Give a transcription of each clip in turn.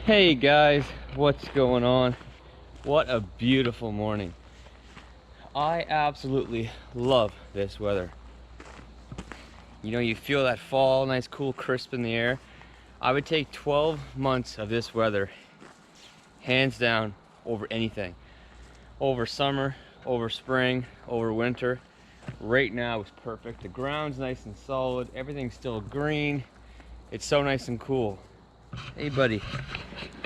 Hey guys, what's going on? What a beautiful morning. I absolutely love this weather. You know, you feel that fall, nice cool crisp in the air. I would take 12 months of this weather hands down over anything. Over summer, over spring, over winter. Right now is perfect. The ground's nice and solid, everything's still green. It's so nice and cool. Hey buddy,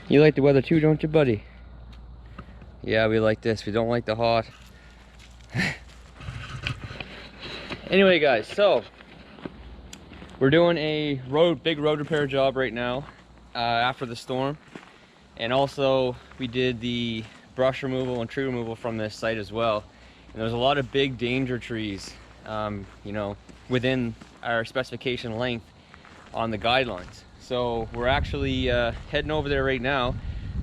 you like the weather too, don't you buddy? Yeah, we like this. We don't like the hot. Anyway guys, so we're doing a big road repair job right now after the storm, and also we did the brush removal and tree removal from this site as well. And there's a lot of big danger trees you know, within our specification length on the guidelines. So we're actually heading over there right now.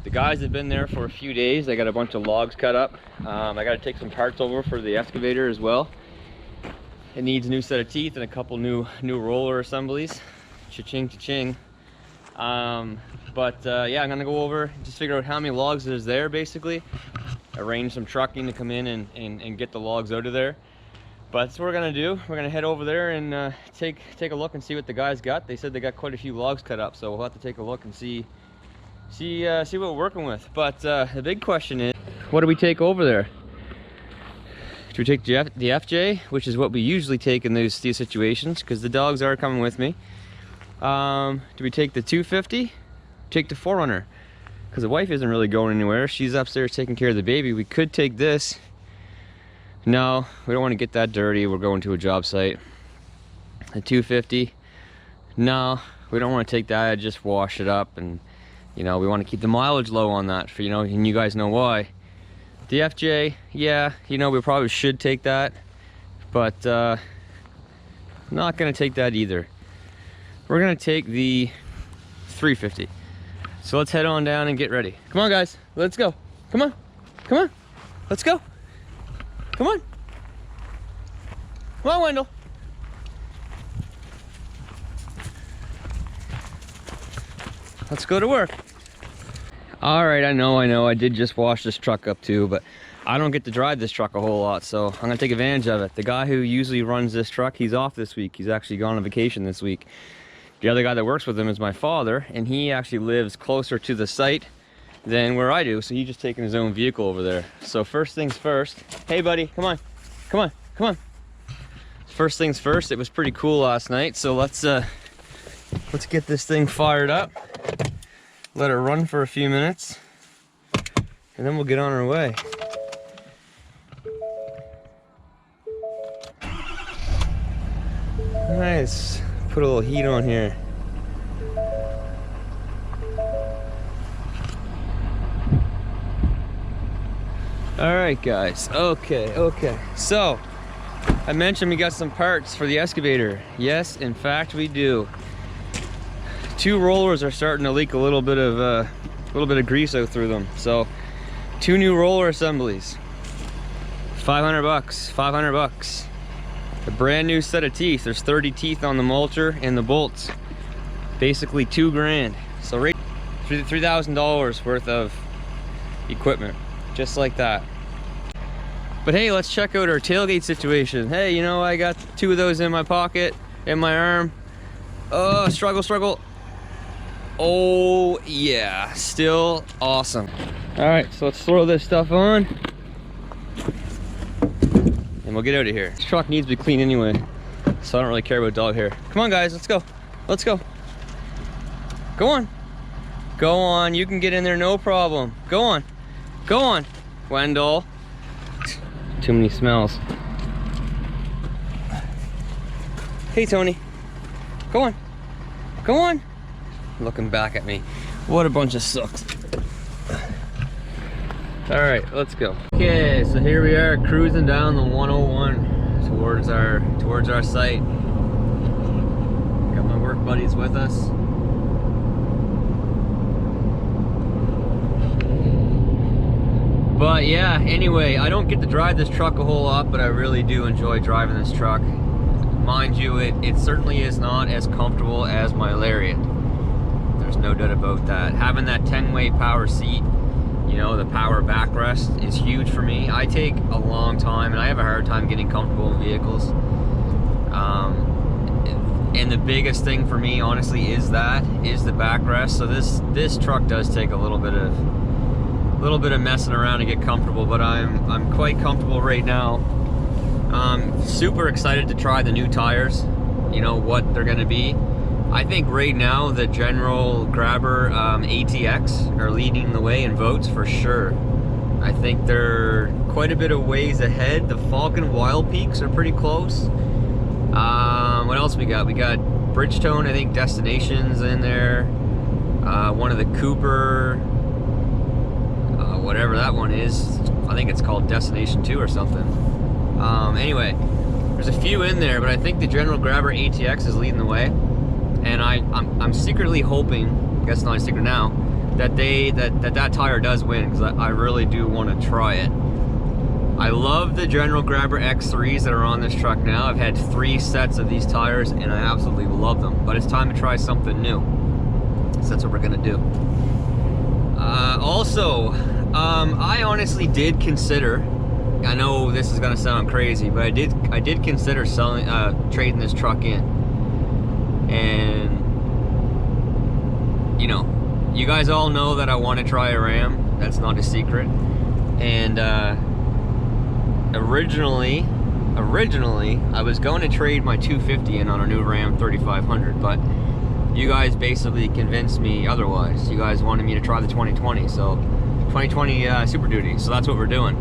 The guys have been there for a few days. They got a bunch of logs cut up. I got to take some parts over for the excavator as well. It needs a new set of teeth and a couple new roller assemblies. Cha-ching, cha-ching. Yeah, I'm gonna go over and just figure out how many logs there's there, basically. Arrange some trucking to come in and get the logs out of there. But that's what we're gonna do. We're gonna head over there and take a look and see what the guys got. They said they got quite a few logs cut up, so we'll have to take a look and see what we're working with. But the big question is, what do we take over there? Do we take the FJ, which is what we usually take in these situations, because the dogs are coming with me? Do we take the 250? Take the 4Runner, because the wife isn't really going anywhere. She's upstairs taking care of the baby. We could take this. No, we don't want to get that dirty. We're going to a job site. The 250. No, we don't want to take that. Just wash it up, and you know, we want to keep the mileage low on that, for, you know, and you guys know why. The FJ, yeah, you know, we probably should take that, but not gonna take that either. We're gonna take the 350. So let's head on down and get ready. Come on guys, let's go. Come on, come on, let's go. Come on. Come on, Wendell. Let's go to work. All right, I know, I did just wash this truck up too, but I don't get to drive this truck a whole lot, so I'm gonna take advantage of it. The guy who usually runs this truck, he's off this week. He's actually gone on vacation this week. The other guy that works with him is my father, and he actually lives closer to the site than where I do, so he's just taking his own vehicle over there. So first things first. Hey buddy, come on, come on, come on. First things first, it was pretty cool last night, so let's get this thing fired up. Let it run for a few minutes, and then we'll get on our way. Nice. Put a little heat on here. All right, guys. Okay. So, I mentioned we got some parts for the excavator. Yes, in fact, we do. Two rollers are starting to leak a little bit of grease out through them. So, two new roller assemblies. 500 bucks. 500 bucks. A brand new set of teeth. There's 30 teeth on the mulcher and the bolts. Basically $2,000. So right, $3,000 worth of equipment, just like that. But hey, let's check out our tailgate situation. Hey, you know, I got two of those in my pocket, in my arm. Oh, struggle. Oh yeah, still awesome. All right, so let's throw this stuff on and we'll get out of here. This truck needs to be clean anyway, so I don't really care about dog hair. Come on guys, let's go. Let's go. Go on. Go on, you can get in there, no problem. Go on. Go on, Wendell. Too many smells. Hey Tony. Go on. Go on. Looking back at me. What a bunch of sucks. All right, let's go. Okay, so here we are cruising down the 101 towards our site. Got my work buddies with us. But yeah, anyway, I don't get to drive this truck a whole lot, but I really do enjoy driving this truck. Mind you, it certainly is not as comfortable as my Lariat. There's no doubt about that. Having that 10-way power seat, you know, the power backrest is huge for me. I take a long time, and I have a hard time getting comfortable in vehicles. And the biggest thing for me, honestly, is the backrest. So this truck does take a little bit of messing around to get comfortable, but I'm quite comfortable right now. Super excited to try the new tires, you know, what they're gonna be. I think right now the General Grabber ATX are leading the way in votes for sure. I think they're quite a bit of ways ahead. The Falcon Wild Peaks are pretty close. What else we got? We got Bridgestone, I think Destinations in there. One of the Cooper, whatever that one is. I think it's called Destination 2 or something. Anyway, there's a few in there, but I think the General Grabber ATX is leading the way. And I'm secretly hoping, I guess it's not a secret now, that that tire does win, because I really do want to try it. I love the General Grabber X3s that are on this truck now. I've had 3 sets of these tires and I absolutely love them, but it's time to try something new. So that's what we're gonna do. Also, I honestly did consider, I know this is gonna sound crazy, but I did consider selling, trading this truck in. And, you know, you guys all know that I want to try a Ram. That's not a secret. And, originally I was going to trade my 250 in on a new Ram 3500, but you guys basically convinced me otherwise. You guys wanted me to try the 2020, so 2020 Super Duty, so that's what we're doing.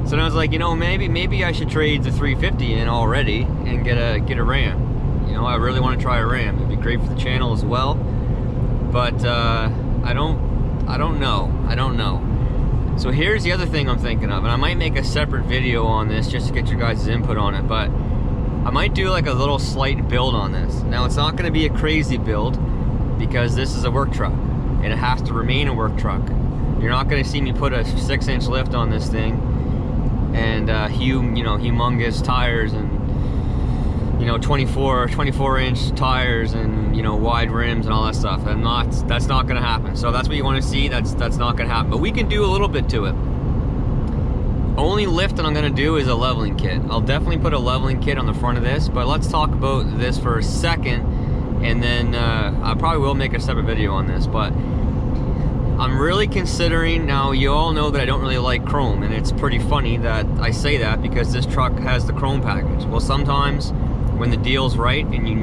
So then I was like, you know, maybe I should trade the 350 in already and get a Ram. You know, I really want to try a Ram. It'd be great for the channel as well, but I don't know. So here's the other thing I'm thinking of, and I might make a separate video on this just to get your guys' input on it, but I might do like a little slight build on this. Now, it's not going to be a crazy build because this is a work truck and it has to remain a work truck. You're not going to see me put a 6-inch lift on this thing and humongous tires and, you know, 24-inch tires and, you know, wide rims and all that stuff. That's not gonna happen. So that's what you want to see. That's not gonna happen. But we can do a little bit to it. Only lift that I'm gonna do is a leveling kit. I'll definitely put a leveling kit on the front of this, but let's talk about this for a second, and then I probably will make a separate video on this. But I'm really considering, now you all know that I don't really like chrome, and it's pretty funny that I say that because this truck has the chrome package. Well, sometimes when the deal's right and you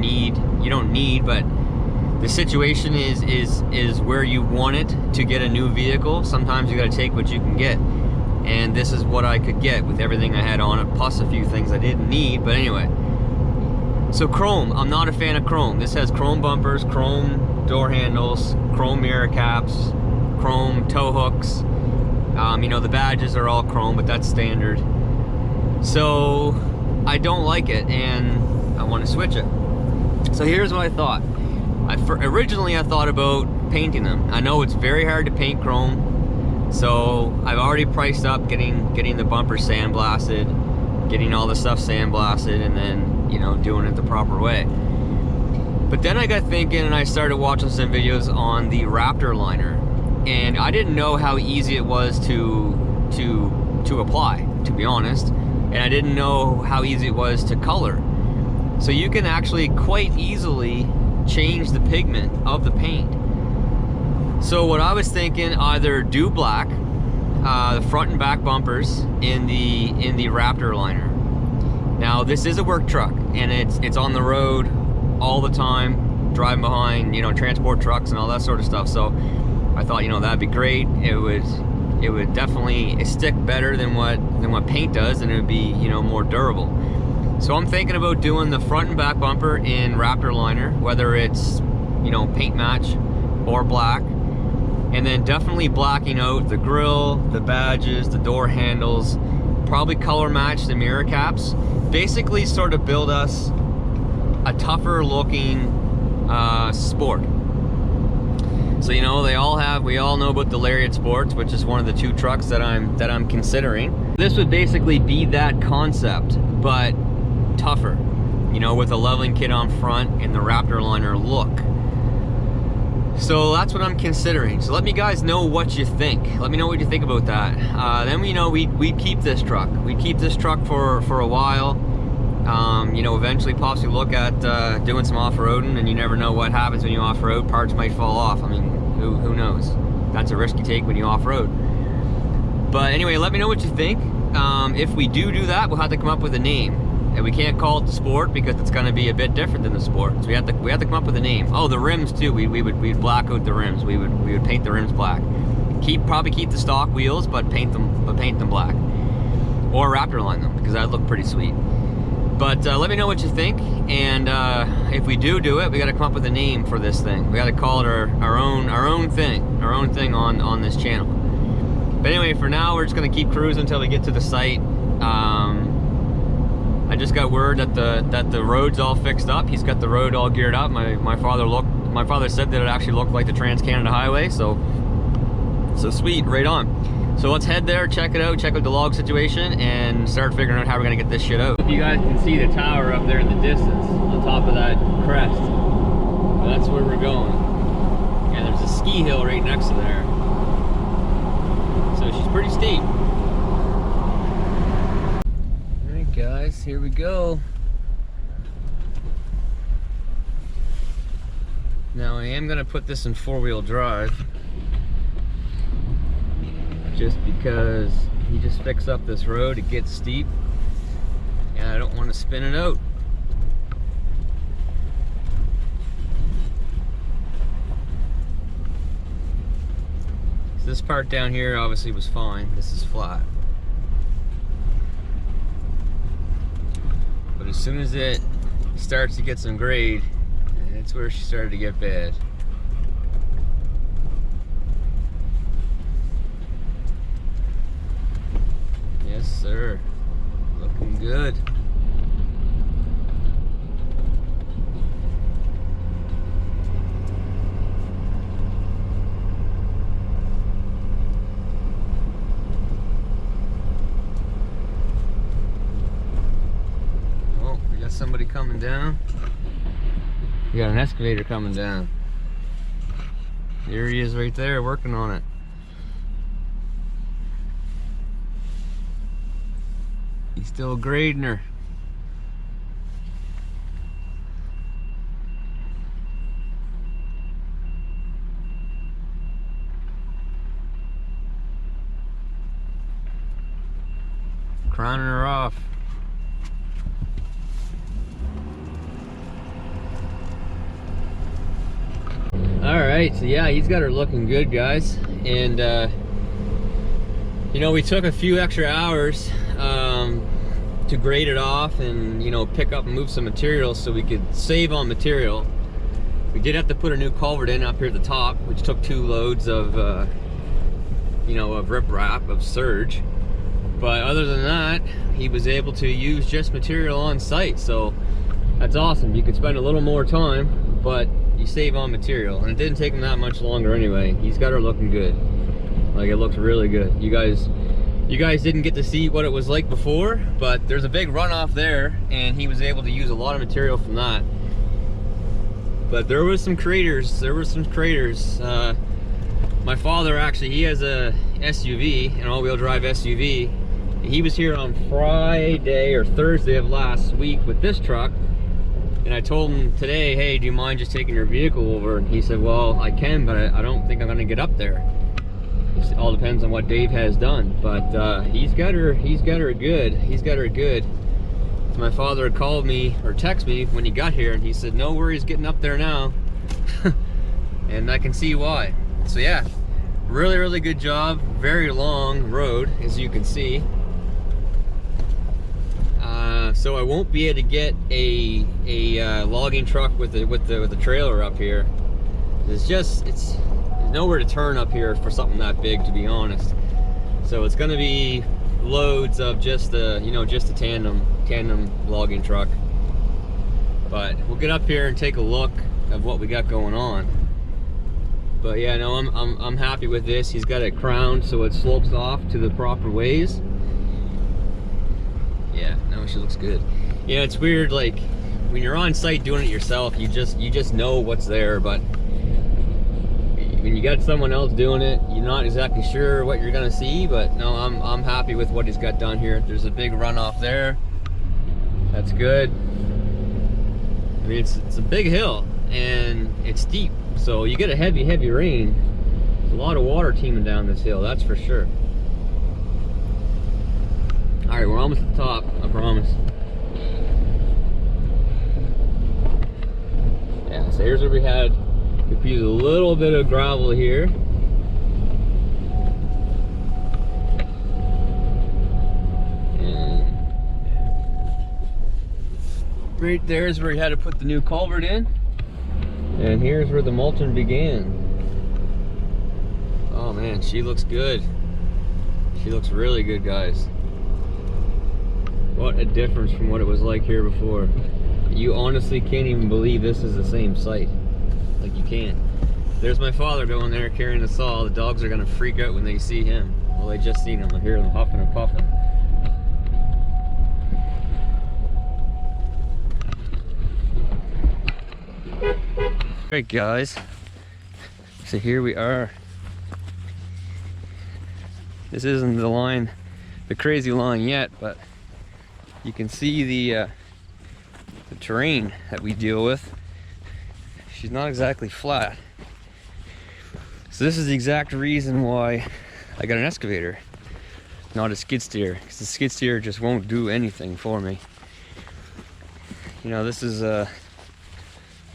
don't need, but the situation is where you want it to get a new vehicle, sometimes you got to take what you can get. And this is what I could get with everything I had on it, plus a few things I didn't need. But anyway, so chrome, I'm not a fan of chrome. This has chrome bumpers, chrome door handles, chrome mirror caps, chrome tow hooks. You know, the badges are all chrome, but that's standard. So I don't like it, and I want to switch it. So here's what I thought. Originally I thought about painting them. I know it's very hard to paint chrome, so I've already priced up getting the bumper sandblasted, getting all the stuff sandblasted, and then, you know, doing it the proper way. But then I got thinking, and I started watching some videos on the Raptor liner, and I didn't know how easy it was to apply, to be honest, and I didn't know how easy it was to color. So you can actually quite easily change the pigment of the paint. So what I was thinking, either do black, the front and back bumpers in the Raptor liner. Now this is a work truck, and it's on the road all the time, driving behind, you know, transport trucks and all that sort of stuff. So I thought, you know, that'd be great. It would definitely stick better than what paint does, and it would be, you know, more durable. So I'm thinking about doing the front and back bumper in Raptor liner, whether it's, you know, paint match or black, and then definitely blacking out the grille, the badges, the door handles, probably color match the mirror caps. Basically sort of build us a tougher looking Sport. So, you know, we all know about the Lariat Sports, which is one of the 2 trucks that I'm considering. This would basically be that concept, but tougher, you know, with a leveling kit on front and the Raptor liner look. So that's what I'm considering. So let me guys know what you think. Let me know what you think about that. Then we'd keep this truck. We'd keep this truck for a while. You know, eventually possibly look at doing some off-roading, and you never know what happens when you off-road. Parts might fall off. I mean, who knows? That's a risk you take when you off-road. But anyway, let me know what you think. If we do that, we'll have to come up with a name. And we can't call it the Sport because it's going to be a bit different than the Sport. So we have to come up with a name. Oh, the rims too. We'd black out the rims. We would paint the rims black. Probably keep the stock wheels, but paint them black. Or Raptor line them, because that'd look pretty sweet. But let me know what you think. And if we do it, we got to come up with a name for this thing. We got to call it our own thing on this channel. But anyway, for now, we're just gonna keep cruising until we get to the site. I just got word that the road's all fixed up. He's got the road all geared up. My father said that it actually looked like the Trans-Canada Highway, so sweet, right on. So let's head there, check it out, check out the log situation, and start figuring out how we're gonna get this shit out. If you guys can see the tower up there in the distance, on top of that crest, well, that's where we're going. And there's a ski hill right next to there. So she's pretty steep. Alright guys, here we go. Now I am gonna put this in 4-wheel drive, just because he just fixed up this road. It gets steep and I don't want to spin it out. This part down here obviously was fine. This is flat. But as soon as it starts to get some grade, that's where she started to get bad. Yes, sir. Looking good. Somebody coming down. We got an excavator coming down. There he is right there working on it. He's still grading her. Crowning her off. Alright, so yeah, he's got her looking good, guys. And you know, we took a few extra hours to grade it off and, you know, pick up and move some material so we could save on material. We did have to put a new culvert in up here at the top, which took 2 loads of you know, of riprap, of surge. But other than that, he was able to use just material on site, so that's awesome. You could spend a little more time, but you save on material, and it didn't take him that much longer anyway. He's got her looking good. Like, it looks really good. You guys didn't get to see what it was like before, but there's a big runoff there, and he was able to use a lot of material from that. But there was some craters. My father, actually, he has a SUV, an all-wheel drive SUV. He was here on Friday or Thursday of last week with this truck. And I told him today, hey, do you mind just taking your vehicle over? And he said, well, I can, but I don't think I'm gonna get up there. It all depends on what Dave has done. But he's got her good. My father had called me or texted me when he got here, and he said, no worries getting up there now. And I can see why. So yeah, really, really good job. Very long road, as you can see. So I won't be able to get a logging truck with the trailer up here. There's nowhere to turn up here for something that big, to be honest. So it's gonna be loads of just a tandem logging truck. But we'll get up here and take a look of what we got going on. But yeah, no, I'm happy with this. He's got it crowned so it slopes off to the proper ways. Yeah, no, she looks good. Yeah, it's weird, like when you're on site doing it yourself, you just know what's there, but when you got someone else doing it, you're not exactly sure what you're gonna see, but no, I'm happy with what he's got done here. There's a big runoff there. That's good. I mean, it's a big hill and it's steep, so you get a heavy rain. There's a lot of water teeming down this hill, that's for sure. All right, we're almost at the top, I promise. Yeah, so here's where we had. We could use a little bit of gravel here. And right there is where we had to put the new culvert in. And here's where the mulching began. Oh man, she looks good. She looks really good, guys. What a difference from what it was like here before. You honestly can't even believe this is the same site. Like, you can't. There's my father going there carrying the saw. The dogs are gonna freak out when they see him. Well, they just seen him. I hear them huffing and puffing. Alright guys, so here we are. This isn't the line, the crazy line yet, but you can see the terrain that we deal with. She's not exactly flat. So this is the exact reason why I got an excavator, not a skid steer, because the skid steer just won't do anything for me. You know, this is a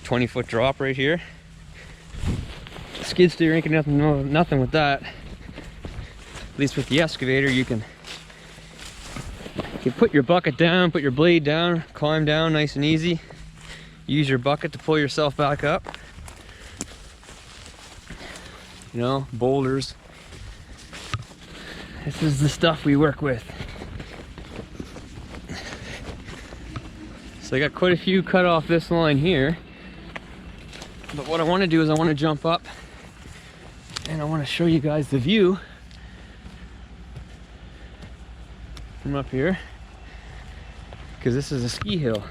20-foot drop right here. Skid steer ain't gonna nothing with that. At least with the excavator, you can put your bucket down, put your blade down, climb down nice and easy. Use your bucket to pull yourself back up. You know, boulders. This is the stuff we work with. So I got quite a few cut off this line here. But what I want to do is I want to jump up and I want to show you guys the view from up here, because this is a ski hill.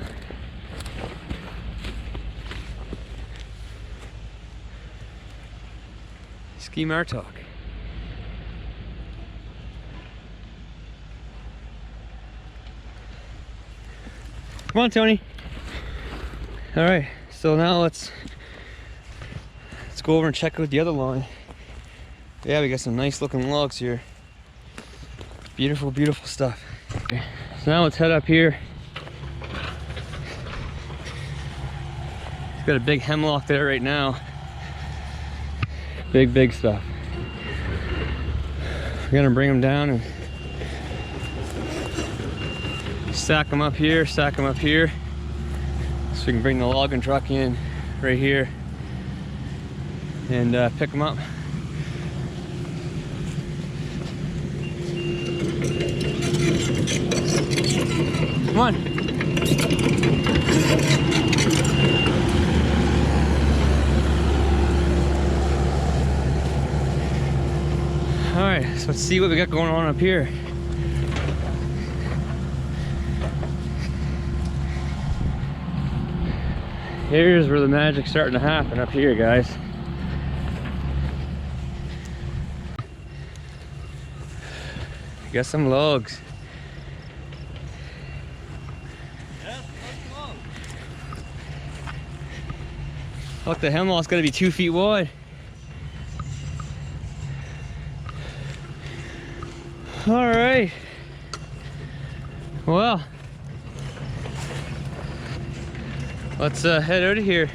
Ski Martok. Come on, Tony. All right, so now let's go over and check out the other line. Yeah, we got some nice looking logs here. Beautiful, beautiful stuff. Okay, so now let's head up here. It's got a big hemlock there right now. Big stuff. We're gonna bring them down and stack them up here, so we can bring the logging truck in right here and pick them up. Come on. All right, so let's see what we got going on up here. Here's where the magic's starting to happen up here, guys. Got some logs. Look, the hemlock's gotta be 2 feet wide. All right. Well, let's head out of here.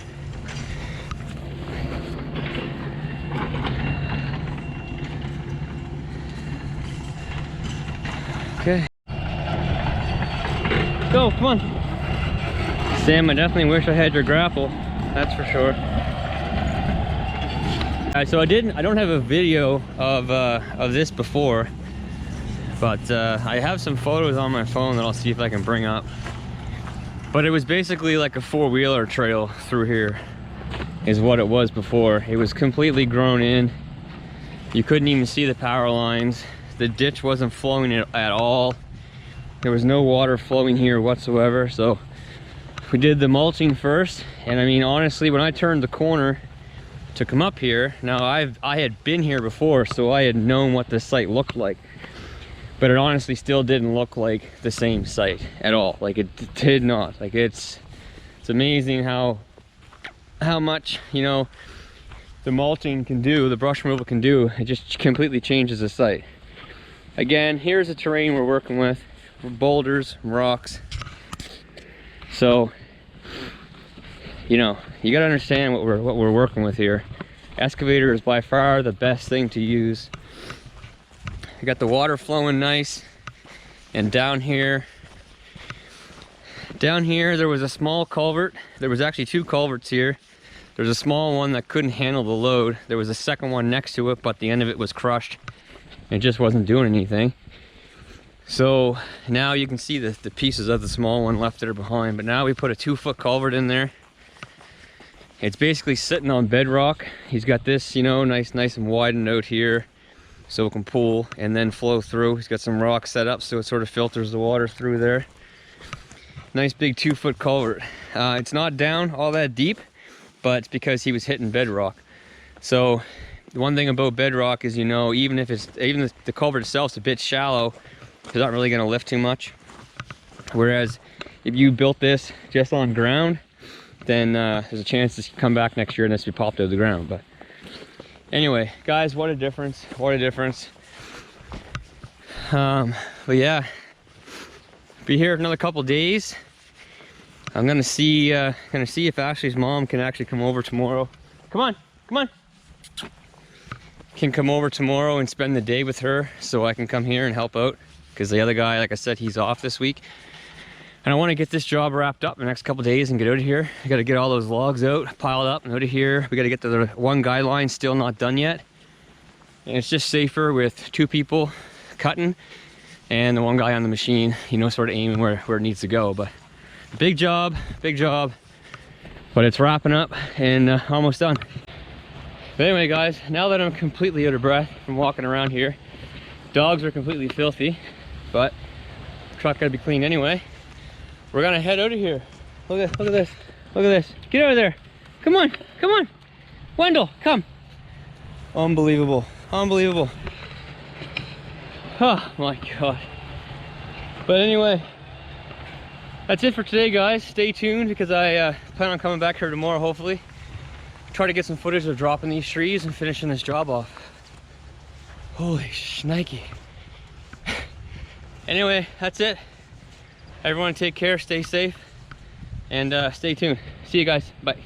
Okay. Go, come on. Sam, I definitely wish I had your grapple. That's for sure. Alright, so I don't have a video of this before, but I have some photos on my phone that I'll see if I can bring up. But it was basically like a four-wheeler trail through here is what it was before. It was completely grown in. You couldn't even see the power lines. The ditch wasn't flowing at all. There was no water flowing here whatsoever. So we did the mulching first. And I mean, honestly, when I turned the corner, to come up here. Now I had been here before, so I had known what this site looked like, but it honestly still didn't look like the same site at all. Like, it did not. Like, it's amazing how much, you know, the mulching can do, the brush removal can do. It just completely changes the site. Again, here's the terrain we're working with: boulders, rocks. So, you know, you gotta understand what we're working with here. Excavator is by far the best thing to use. You got the water flowing nice, and down here there was a small culvert. There was actually two culverts here. There's a small one that couldn't handle the load. There was a second one next to it, but the end of it was crushed. It just wasn't doing anything. So now you can see the pieces of the small one left that are behind. But now we put a 2-foot culvert in there. It's basically sitting on bedrock. He's got this, you know, nice and widened out here, so it can pool and then flow through. He's got some rocks set up so it sort of filters the water through there. Nice big 2-foot culvert. It's not down all that deep, but it's because he was hitting bedrock. So the one thing about bedrock is, you know, even if the culvert itself is a bit shallow, it's not really going to lift too much. Whereas if you built this just on ground, then there's a chance this can come back next year and this will be popped out of the ground. But anyway, guys, what a difference! What a difference! But yeah, be here for another couple days. I'm gonna see if Ashley's mom can actually come over tomorrow. Come on, come on. Can come over tomorrow and spend the day with her, so I can come here and help out. Because the other guy, like I said, he's off this week. And I want to get this job wrapped up in the next couple days and get out of here. I got to get all those logs out, piled up, and out of here. We got to get to the one guy line still not done yet. And it's just safer with 2 people cutting and the one guy on the machine, you know, sort of aiming where it needs to go. But big job, but it's wrapping up and almost done. But anyway, guys, now that I'm completely out of breath from walking around here, dogs are completely filthy, but the truck got to be cleaned anyway. We're gonna head out of here. Look at this. Look at this. Get out of there. Come on. Come on. Wendell, come. Unbelievable. Unbelievable. Oh my God. But anyway, that's it for today, guys. Stay tuned because I plan on coming back here tomorrow, hopefully. Try to get some footage of dropping these trees and finishing this job off. Holy shnikey. Anyway, that's it. Everyone take care, stay safe, and stay tuned. See you guys. Bye.